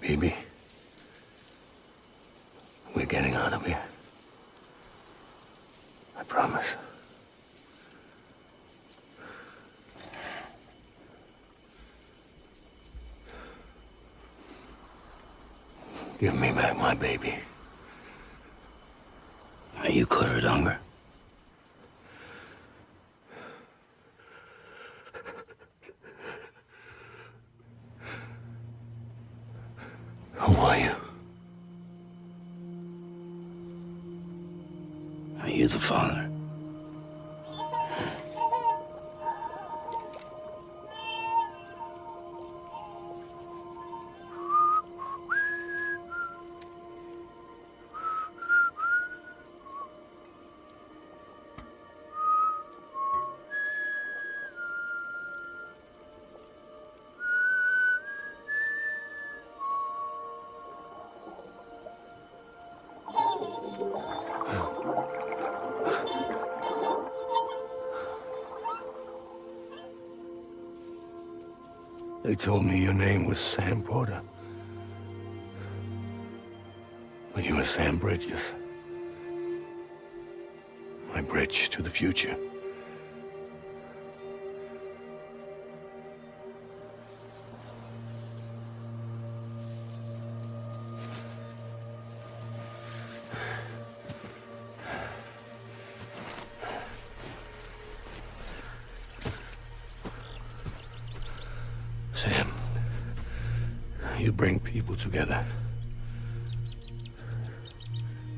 Baby, we're getting out of here. I promise. Give me back my baby. Are you cleared, Unger? Who are you? Are you the father? They told me your name was Sam Porter. But you were Sam Bridges. My bridge to the future. Sam, you bring people together.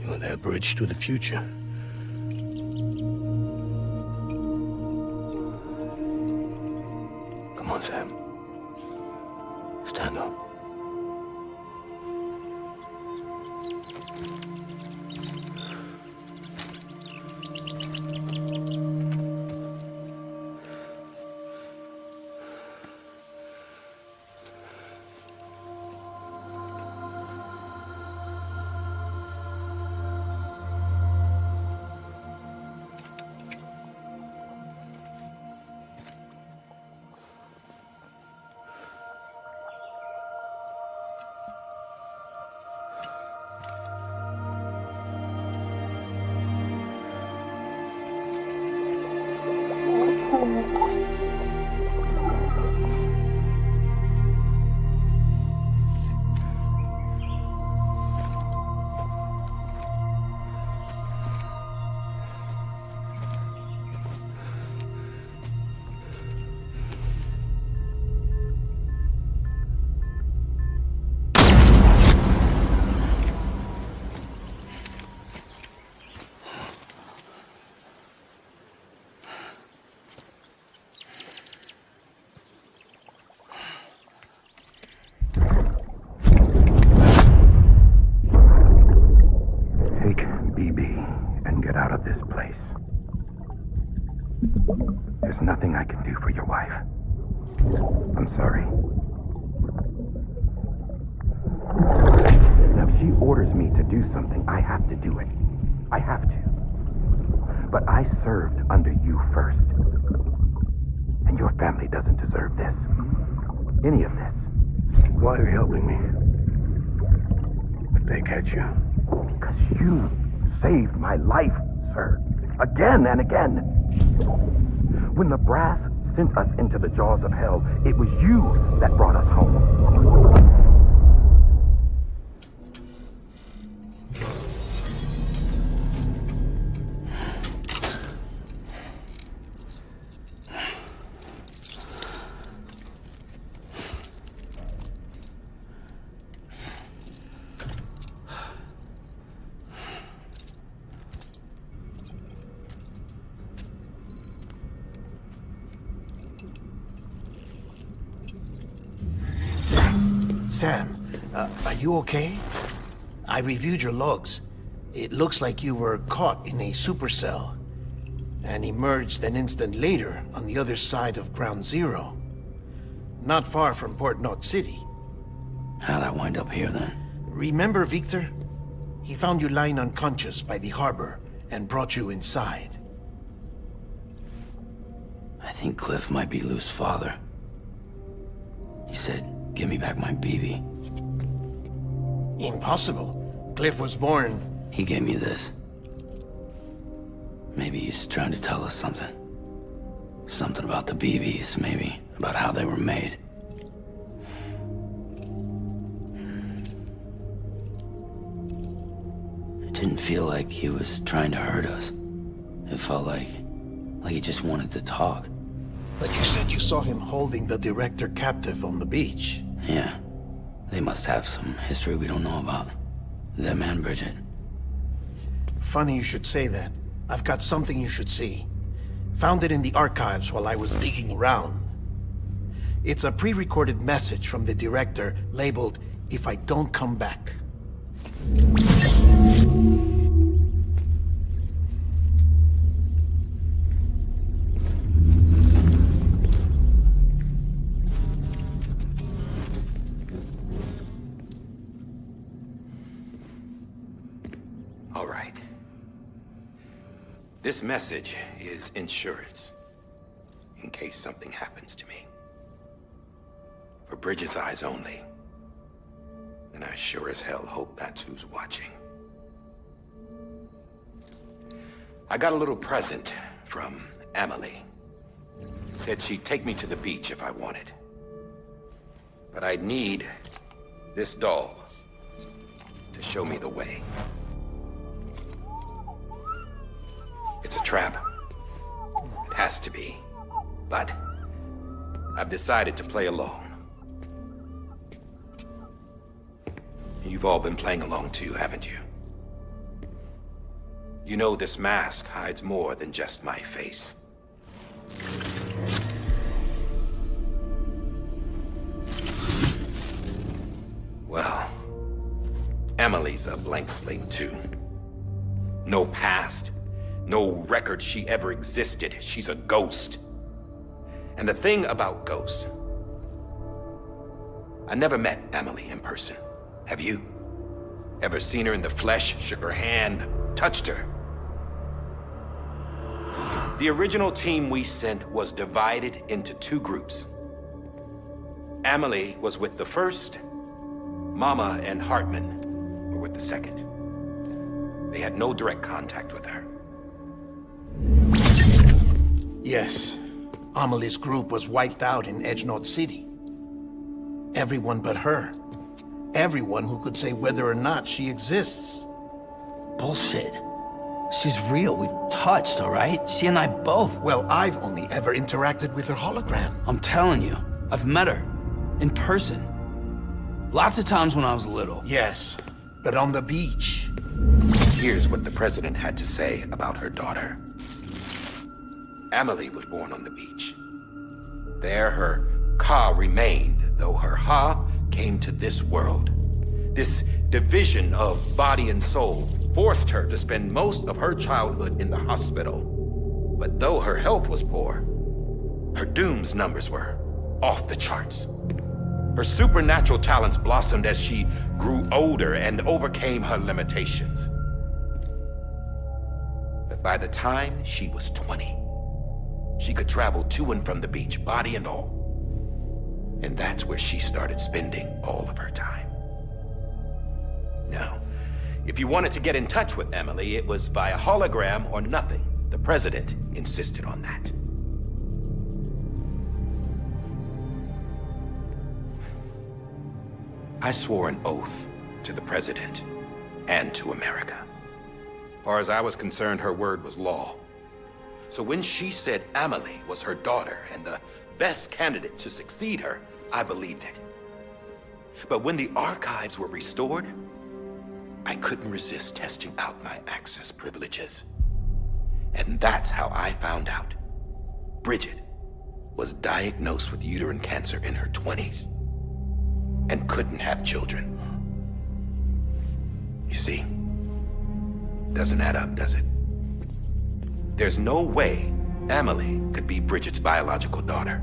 You're their bridge to the future. Come on, Sam. Stand up. There's nothing I can do for your wife. I'm sorry. Now, if she orders me to do something, I have to do it. I have to. But I served under you first. And your family doesn't deserve this. Any of this. Why are you helping me? If they catch you. Because you saved my life, sir. Again and again. When the brass sent us into the jaws of hell, it was you that brought us home. Sam, are you okay? I reviewed your logs. It looks like you were caught in a supercell and emerged an instant later on the other side of Ground Zero. Not far from Port Knot City. How'd I wind up here then? Remember Victor? He found you lying unconscious by the harbor and brought you inside. I think Cliff might be Lou's father. He said, "Give me back my baby." Impossible. Cliff was born... He gave me this. Maybe he's trying to tell us something. Something about the BBs, maybe. About how they were made. It didn't feel like he was trying to hurt us. It felt like he just wanted to talk. But you said you saw him holding the director captive on the beach. Yeah. They must have some history we don't know about. Them and Bridget. Funny you should say that. I've got something you should see. Found it in the archives while I was digging around. It's a pre-recorded message from the director labeled, "If I don't come back." All right. This message is insurance, in case something happens to me. For Bridget's eyes only. And I sure as hell hope that's who's watching. I got a little present from Emily. Said she'd take me to the beach if I wanted. But I'd need this doll to show me the way. It's a trap. It has to be. But I've decided to play along. You've all been playing along too, haven't you? You know this mask hides more than just my face. Well, Emily's a blank slate too. No past. No record she ever existed. She's a ghost. And the thing about ghosts... I never met Emily in person. Have you? Ever seen her in the flesh, shook her hand, touched her? The original team we sent was divided into two groups. Emily was with the first. Mama and Hartman were with the second. They had no direct contact with her. Yes. Amelie's group was wiped out in Edgenorth City. Everyone but her. Everyone who could say whether or not she exists. Bullshit. She's real. We've touched, all right? She and I both. Well, I've only ever interacted with her hologram. I'm telling you, I've met her. In person. Lots of times when I was little. Yes, but on the beach. Here's what the president had to say about her daughter. Emily was born on the beach. There her Ka remained, though her Ha came to this world. This division of body and soul forced her to spend most of her childhood in the hospital. But though her health was poor, her Doom's numbers were off the charts. Her supernatural talents blossomed as she grew older and overcame her limitations. But by the time she was 20, she could travel to and from the beach, body and all. And that's where she started spending all of her time. Now, if you wanted to get in touch with Emily, it was via hologram or nothing. The president insisted on that. I swore an oath to the president and to America. As far as I was concerned, her word was law. So when she said Emily was her daughter and the best candidate to succeed her, I believed it. But when the archives were restored, I couldn't resist testing out my access privileges. And that's how I found out Bridget was diagnosed with uterine cancer in her 20s and couldn't have children. You see, doesn't add up, does it? There's no way Emily could be Bridget's biological daughter.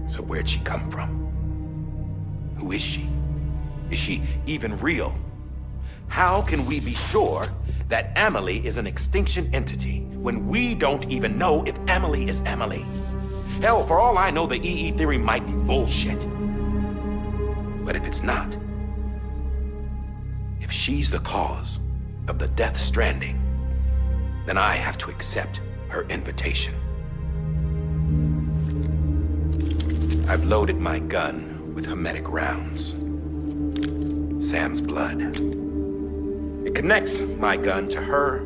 So where'd she come from? Who is she? Is she even real? How can we be sure that Emily is an extinction entity when we don't even know if Emily is Emily? Hell, for all I know, the EE theory might be bullshit. But if it's not, If she's the cause of the Death Stranding, then I have to accept her invitation. I've loaded my gun with hermetic rounds. Sam's blood. It connects my gun to her,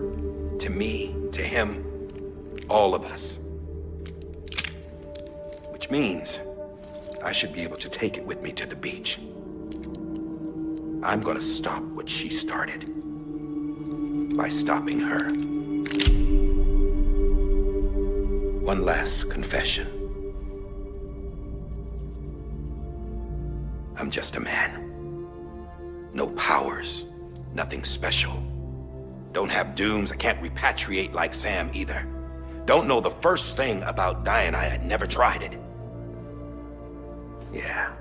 to me, to him, all of us. Which means I should be able to take it with me to the beach. I'm gonna stop what she started by stopping her. One last confession. I'm just a man. No powers, nothing special. Don't have dooms, I can't repatriate like Sam either. Don't know the first thing about dying, I had never tried it. Yeah.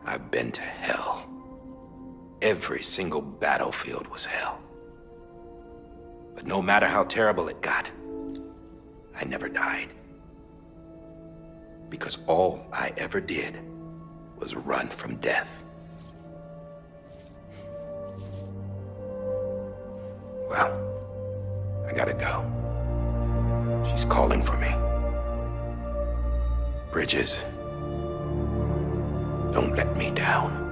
I've been to hell. Every single battlefield was hell. But no matter how terrible it got, I never died. Because all I ever did was run from death. Well, I gotta go. She's calling for me. Bridges, don't let me down.